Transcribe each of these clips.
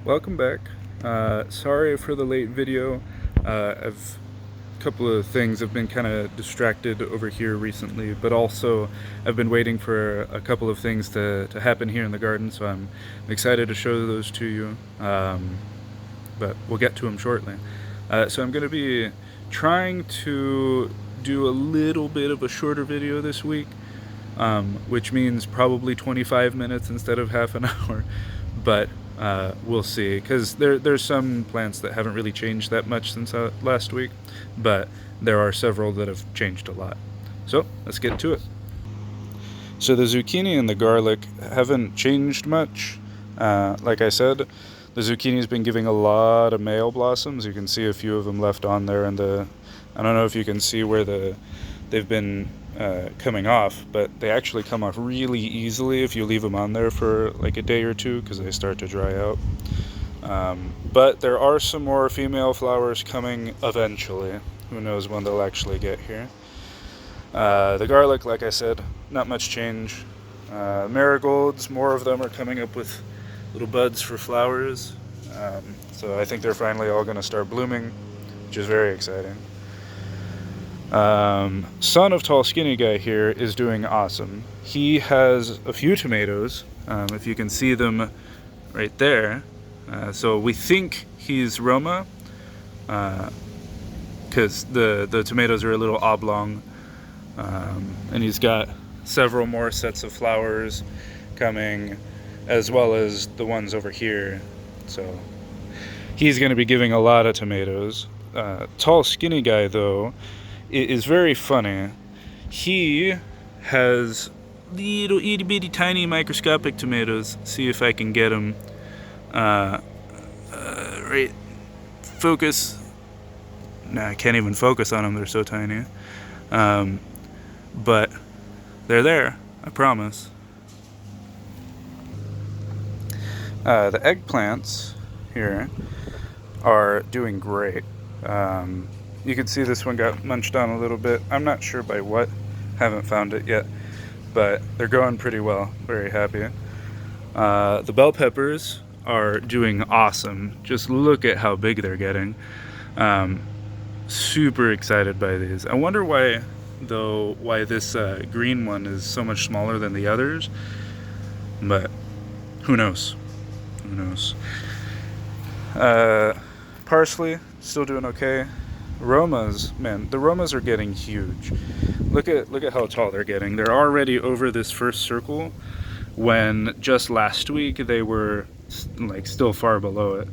Welcome back. Sorry for the late video. I've a couple of things have been kind of distracted over here recently, but also I've been waiting for a couple of things to happen here in the garden, so I'm excited to show those to you. But we'll get to them shortly. So I'm going to be trying to do a little bit of a shorter video this week, which means probably 25 minutes instead of half an hour. But we'll see, because there's some plants that haven't really changed that much since last week, but there are several that have changed a lot. So let's get to it. So the zucchini and the garlic haven't changed much. Like I said, the zucchini's been giving a lot of male blossoms. You can see a few of them left on there, and I don't know if you can see where they've been coming off, but they actually come off really easily if you leave them on there for like a day or two, because they start to dry out. But there are some more female flowers coming eventually. Who knows when they'll actually get here. The garlic, like I said, not much change. Marigolds, more of them are coming up with little buds for flowers. So I think they're finally all going to start blooming, which is very exciting. Son of Tall Skinny Guy here is doing awesome. He has a few tomatoes, if you can see them right there. So we think he's Roma, because the tomatoes are a little oblong, and he's got several more sets of flowers coming, as well as the ones over here. So he's going to be giving a lot of tomatoes. Tall Skinny Guy, though, is very funny. He has little itty bitty tiny microscopic tomatoes. See if I can get them. Right, focus. Nah, I can't even focus on them. They're so tiny. But they're there. I promise. The eggplants here are doing great. You can see this one got munched on a little bit. I'm not sure by what. Haven't found it yet. But they're going pretty well. Very happy. The bell peppers are doing awesome. Just look at how big they're getting. Super excited by these. I wonder why this green one is so much smaller than the others. But who knows? Who knows? Parsley, still doing okay. Romas, man, the Romas are getting huge. Look at how tall they're getting. They're already over this first circle, when just last week they were like still far below it.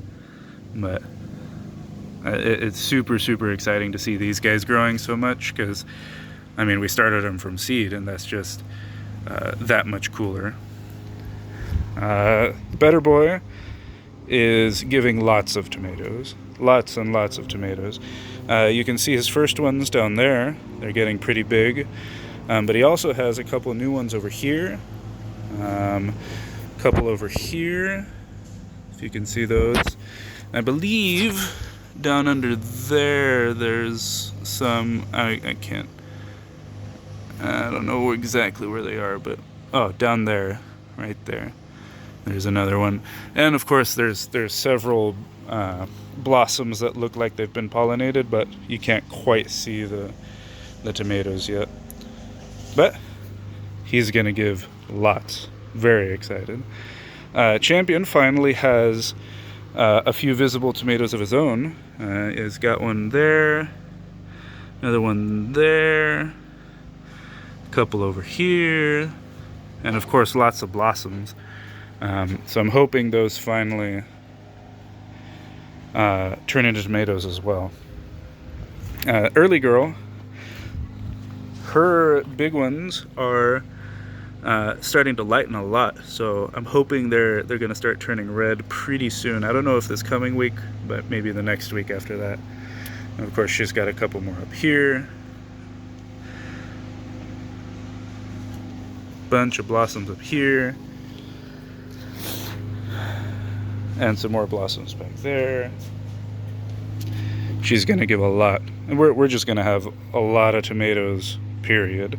But it's super exciting to see these guys growing so much, because I mean, we started them from seed, and that's just that much cooler. Better Boy is giving lots of tomatoes. Lots and lots of tomatoes. You can see his first ones down there. They're getting pretty big. But he also has a couple new ones over here. A couple over here, if you can see those. I believe down under there, there's some, I can't, I don't know exactly where they are, but, oh, down there, right there. There's another one. And of course there's several blossoms that look like they've been pollinated, but you can't quite see the tomatoes yet. But he's gonna give lots. Very excited. Champion finally has a few visible tomatoes of his own. He's got one there, another one there, a couple over here, and of course lots of blossoms. So I'm hoping those finally turn into tomatoes as well. Early Girl, her big ones are starting to lighten a lot, so I'm hoping they're going to start turning red pretty soon. I don't know if this coming week, but maybe the next week after that. And of course she's got a couple more up here. Bunch of blossoms up here. And some more blossoms back there. She's gonna give a lot, and we're just gonna have a lot of tomatoes, period.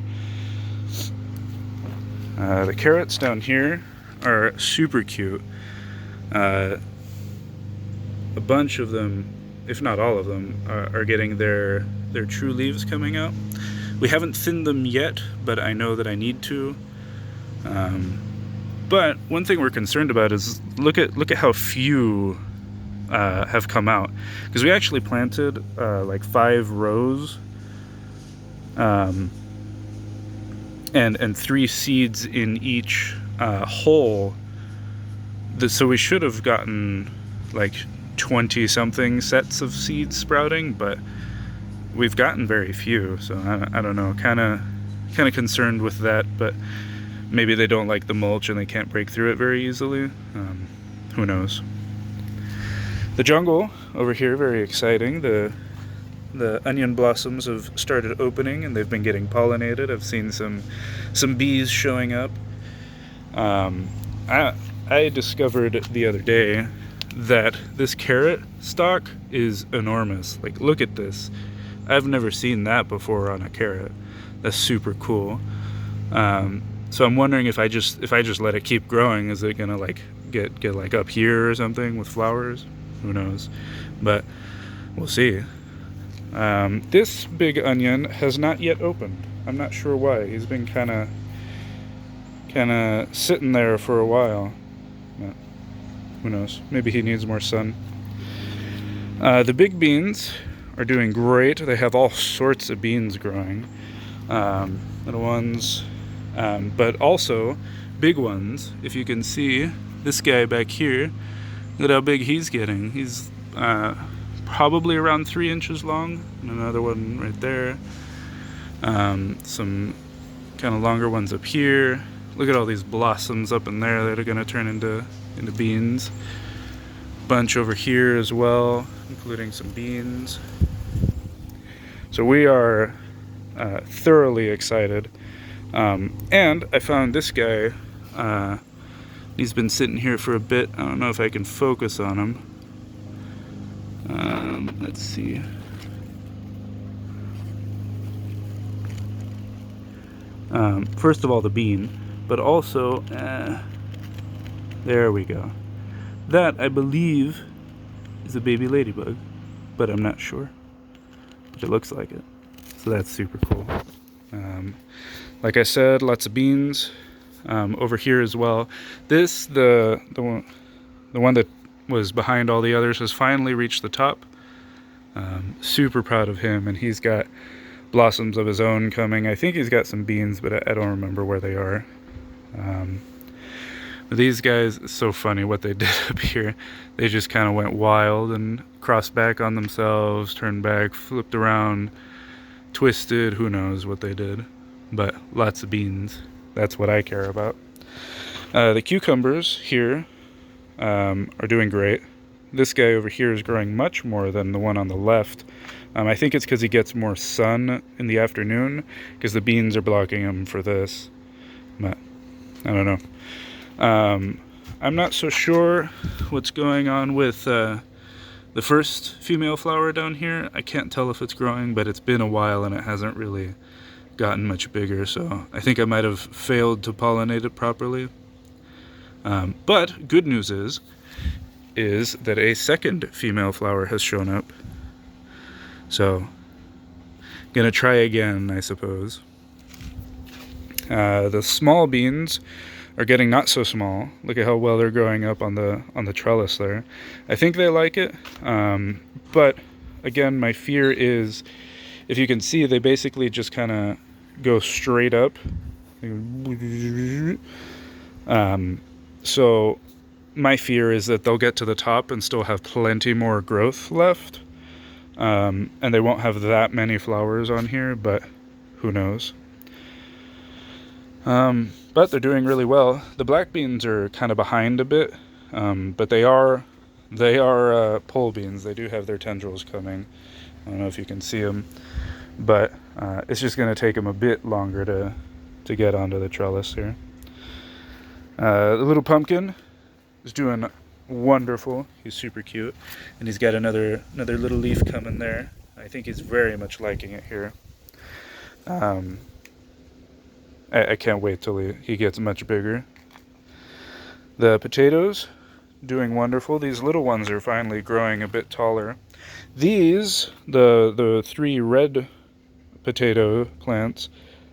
The carrots down here are super cute. a bunch of them, if not all of them, are getting their true leaves coming out. We haven't thinned them yet, but I know that I need to. But one thing we're concerned about is look at how few have come out, because we actually planted like 5 rows and 3 seeds in each hole. So we should have gotten like 20 something sets of seeds sprouting, but we've gotten very few, so I don't know, kind of concerned with that. But maybe they don't like the mulch and they can't break through it very easily. Who knows? The jungle over here, very exciting. The onion blossoms have started opening and they've been getting pollinated. I've seen some bees showing up. I discovered the other day that this carrot stalk is enormous. Like, look at this. I've never seen that before on a carrot. That's super cool. So I'm wondering if I just let it keep growing, is it gonna like get like up here or something with flowers? Who knows? But we'll see. This big onion has not yet opened. I'm not sure why. He's been kind of sitting there for a while. But who knows? Maybe he needs more sun. The big beans are doing great. They have all sorts of beans growing. Little ones, but also big ones. If you can see this guy back here, look at how big he's getting. He's probably around 3 inches long, and another one right there. Some kind of longer ones up here. Look at all these blossoms up in there that are going to turn into beans. Bunch over here as well, including some beans. So we are thoroughly excited. And I found this guy. He's been sitting here for a bit. I don't know if I can focus on him. Let's see. First of all, the bean, but also, there we go. That, I believe, is a baby ladybug, but I'm not sure. But it looks like it. So that's super cool. Like I said, lots of beans. Over here as well. This, the one that was behind all the others, has finally reached the top. Super proud of him, and he's got blossoms of his own coming. I think he's got some beans, but I don't remember where they are. These guys, it's so funny what they did up here. They just kind of went wild and crossed back on themselves, turned back, flipped around, twisted, who knows what they did. But lots of beans. That's what I care about. The cucumbers here are doing great. This guy over here is growing much more than the one on the left. I think it's because he gets more sun in the afternoon, because the beans are blocking him for this. But I don't know. I'm not so sure what's going on with the first female flower down here. I can't tell if it's growing, but it's been a while and it hasn't really gotten much bigger, so I think I might have failed to pollinate it properly. But good news is that a second female flower has shown up. So, gonna try again, I suppose. The small beans are getting not so small. Look at how well they're growing up on the trellis there. I think they like it, but again, my fear is, if you can see, they basically just kind of go straight up. So my fear is that they'll get to the top and still have plenty more growth left, and they won't have that many flowers on here, but who knows. But they're doing really well. The black beans are kind of behind a bit, but they are pole beans. They do have their tendrils coming. I don't know if you can see them, but it's just going to take them a bit longer to get onto the trellis here. The little pumpkin is doing wonderful. He's super cute, and he's got another little leaf coming there. I think he's very much liking it here. I can't wait till he gets much bigger. The potatoes doing wonderful. These little ones are finally growing a bit taller. These, the 3 red potato plants,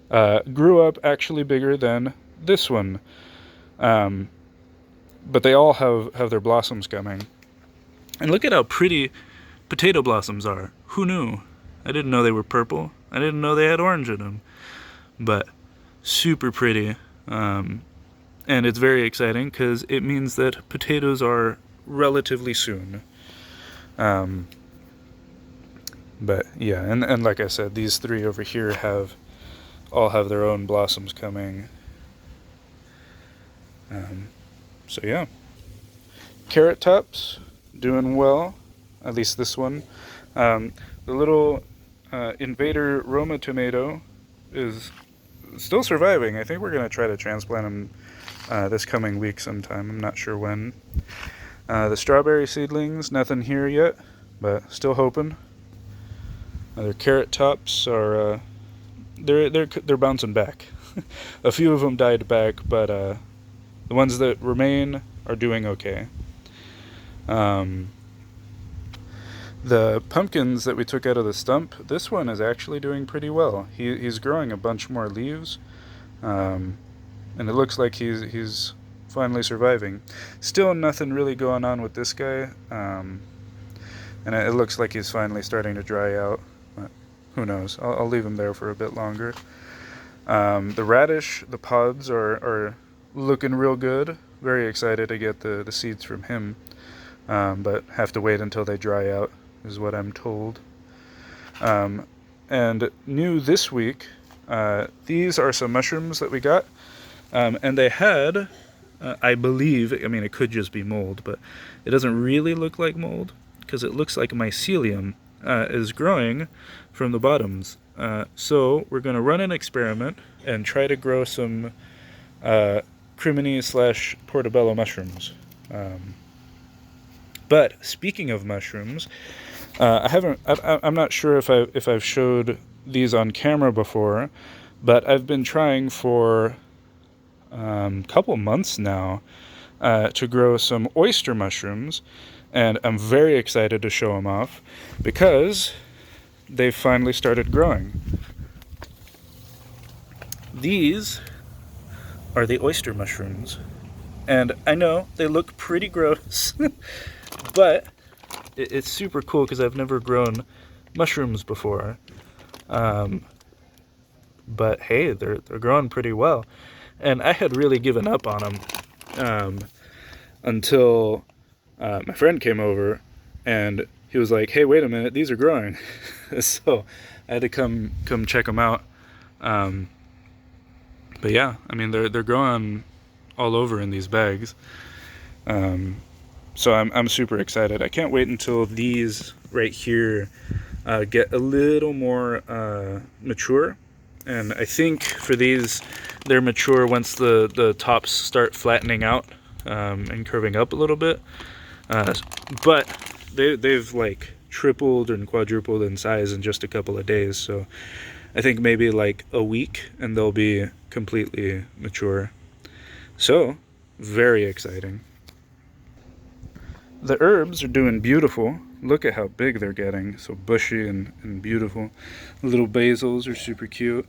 grew up actually bigger than this one. But they all have their blossoms coming. And look at how pretty potato blossoms are. Who knew? I didn't know they were purple. I didn't know they had orange in them. But super pretty. And it's very exciting because it means that potatoes are relatively soon. But yeah, and like I said, these 3 over here all have their own blossoms coming. So yeah. Carrot tops, doing well. At least this one. The little Invader Roma tomato is still surviving. I think we're going to try to transplant him this coming week sometime. I'm not sure when. The strawberry seedlings, nothing here yet, but still hoping. Their carrot tops are they're bouncing back. A few of them died back, but the ones that remain are doing okay. The pumpkins that we took out of the stump, this one is actually doing pretty well. He's growing a bunch more leaves, and it looks like he's finally surviving. Still nothing really going on with this guy, and it looks like he's finally starting to dry out. But who knows? I'll leave him there for a bit longer. The radish, the pods are looking real good. Very excited to get the seeds from him, but have to wait until they dry out, is what I'm told. And new this week, these are some mushrooms that we got, and they had, I believe, I mean it could just be mold, but it doesn't really look like mold, because it looks like mycelium is growing from the bottoms. So we're going to run an experiment and try to grow some crimini / portobello mushrooms. But speaking of mushrooms, I'm not sure if I've showed these on camera before, but I've been trying for a couple months now to grow some oyster mushrooms, and I'm very excited to show them off because they've finally started growing. These are the oyster mushrooms, and I know they look pretty gross, but it's super cool because I've never grown mushrooms before. But hey, they're growing pretty well, and I had really given up on them until my friend came over, and he was like, "Hey, wait a minute, these are growing." So I had to come check them out. But yeah, I mean they're growing all over in these bags. So I'm super excited. I can't wait until these right here get a little more mature. And I think for these, they're mature once the tops start flattening out and curving up a little bit. But they've like tripled and quadrupled in size in just a couple of days. So I think maybe like a week and they'll be completely mature. So very exciting. The herbs are doing beautiful. Look at how big they're getting. So bushy and beautiful. The little basils are super cute.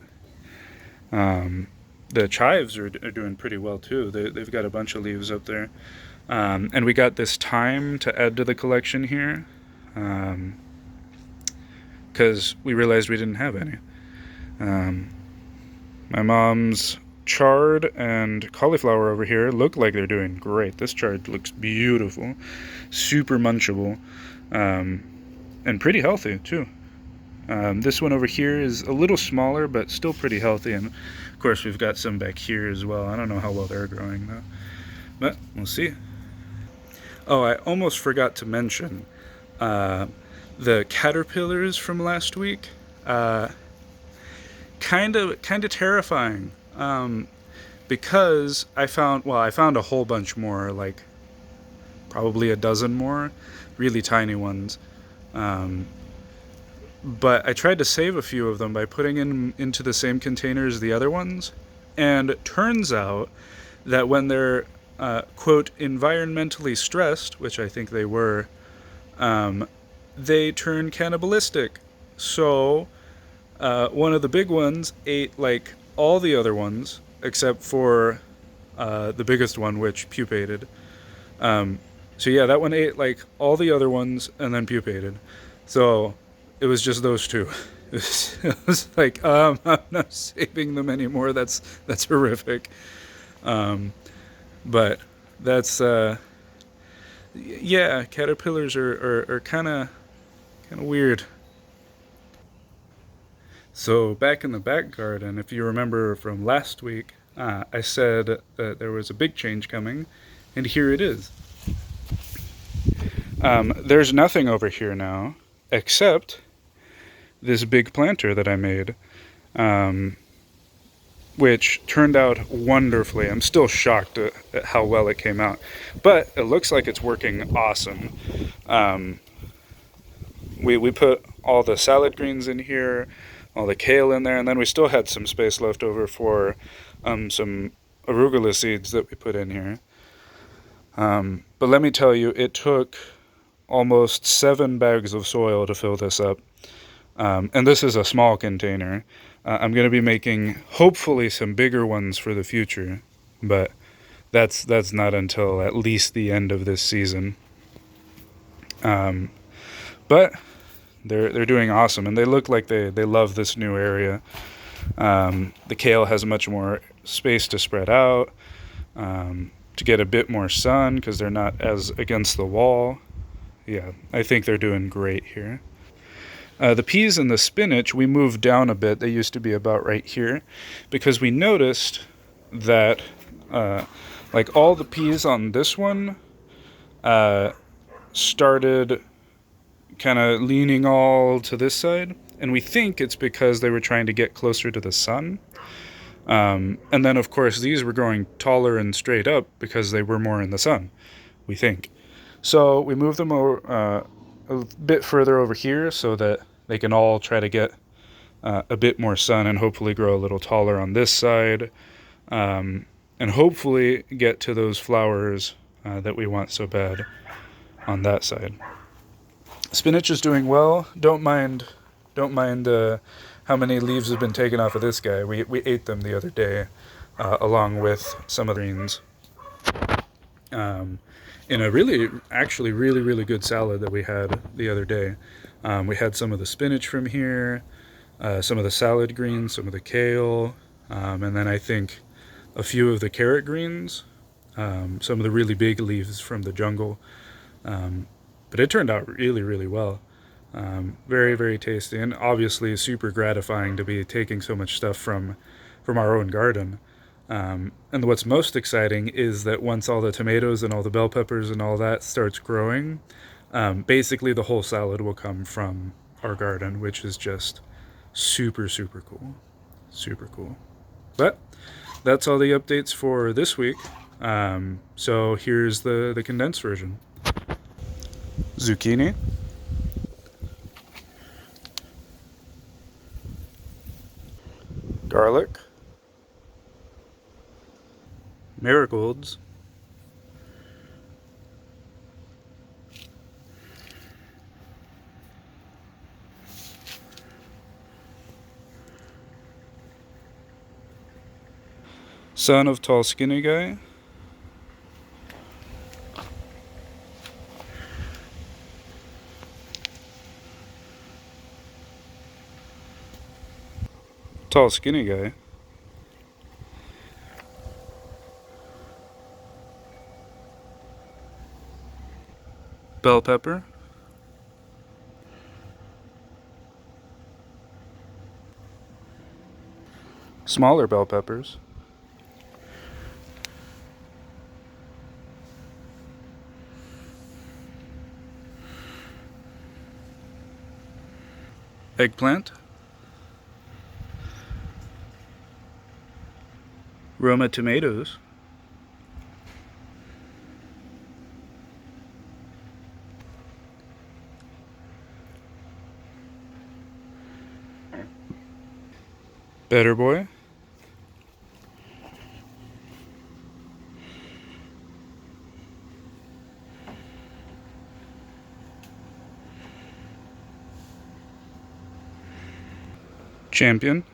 The chives are doing pretty well too. They've got a bunch of leaves up there. And we got this thyme to add to the collection here, because we realized we didn't have any. My mom's chard and cauliflower over here look like they're doing great. This chard looks beautiful, super munchable, and pretty healthy too. This one over here is a little smaller, but still pretty healthy. And of course, we've got some back here as well. I don't know how well they're growing though, but we'll see. Oh, I almost forgot to mention the caterpillars from last week. Kind of terrifying, because I found a whole bunch more, like probably a dozen more, really tiny ones. But I tried to save a few of them by putting them into the same container as the other ones, and it turns out that when they're quote, environmentally stressed, which I think they were, they turn cannibalistic. So one of the big ones ate like all the other ones except for the biggest one, which pupated. So yeah, that one ate like all the other ones and then pupated. So it was just those two. It was like, I'm not saving them anymore. That's horrific. But that's yeah, caterpillars are kind of weird. So back in the back garden, if you remember from last week, I said that there was a big change coming, and here it is. There's nothing over here now, except this big planter that I made, which turned out wonderfully. I'm still shocked at how well it came out, but it looks like it's working awesome. We put all the salad greens in here, all the kale in there, and then we still had some space left over for some arugula seeds that we put in here. But let me tell you, it took almost 7 bags of soil to fill this up. And this is a small container. I'm going to be making, hopefully, some bigger ones for the future, but that's not until at least the end of this season. But they're doing awesome, and they look like they love this new area. The kale has much more space to spread out, to get a bit more sun because they're not as against the wall. Yeah, I think they're doing great here. The peas and the spinach, we moved down a bit. They used to be about right here because we noticed that like all the peas on this one started kind of leaning all to this side, and we think it's because they were trying to get closer to the sun. And then, of course, these were growing taller and straight up because they were more in the sun, we think. So we moved them a bit further over here so that they can all try to get a bit more sun and hopefully grow a little taller on this side, and hopefully get to those flowers that we want so bad on that side. Spinach is doing well. Don't mind how many leaves have been taken off of this guy. We ate them the other day, along with some of the greens, in a really good salad that we had the other day. We had some of the spinach from here, some of the salad greens, some of the kale, and then I think a few of the carrot greens, some of the really big leaves from the jungle. But it turned out really well. Very tasty, and obviously super gratifying to be taking so much stuff from our own garden. And what's most exciting is that once all the tomatoes and all the bell peppers and all that starts growing, basically the whole salad will come from our garden, which is just super cool. Super cool. But that's all the updates for this week. So here's the condensed version. Zucchini, garlic, marigolds, son of tall skinny guy, tall skinny guy, bell pepper, smaller bell peppers, eggplant, Roma tomatoes, Better Boy, champion,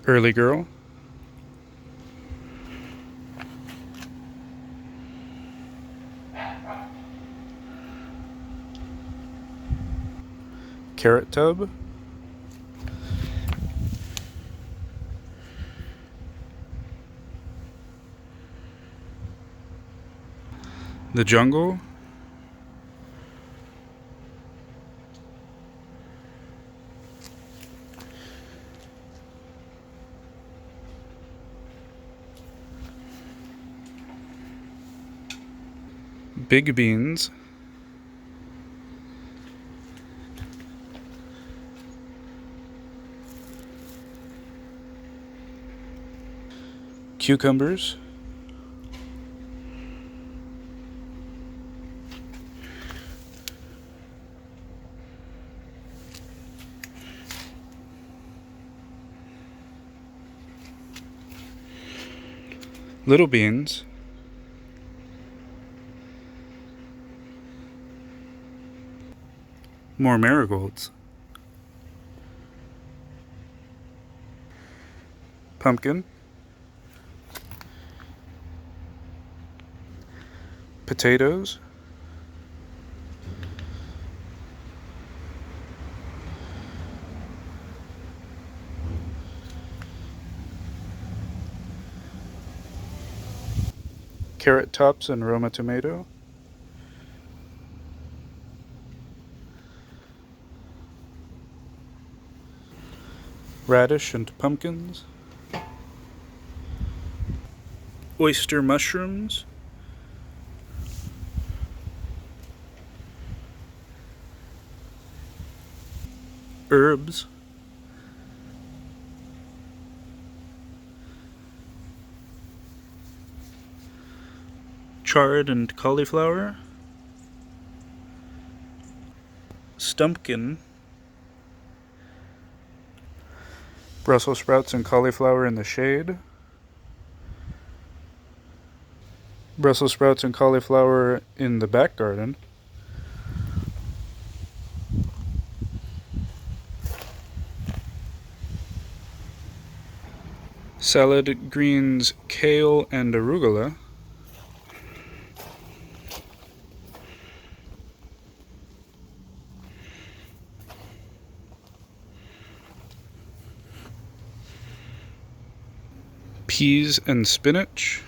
early girl, carrot tub, the jungle, big beans, cucumbers, little beans, more marigolds, pumpkin, potatoes, carrot tops and Roma tomato, radish and pumpkins, oyster mushrooms, herbs, chard and cauliflower, stumpkin, Brussels sprouts and cauliflower in the shade, Brussels sprouts and cauliflower in the back garden, salad greens, kale and arugula, peas and spinach,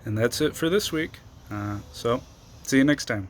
and that's it for this week. So, see you next time.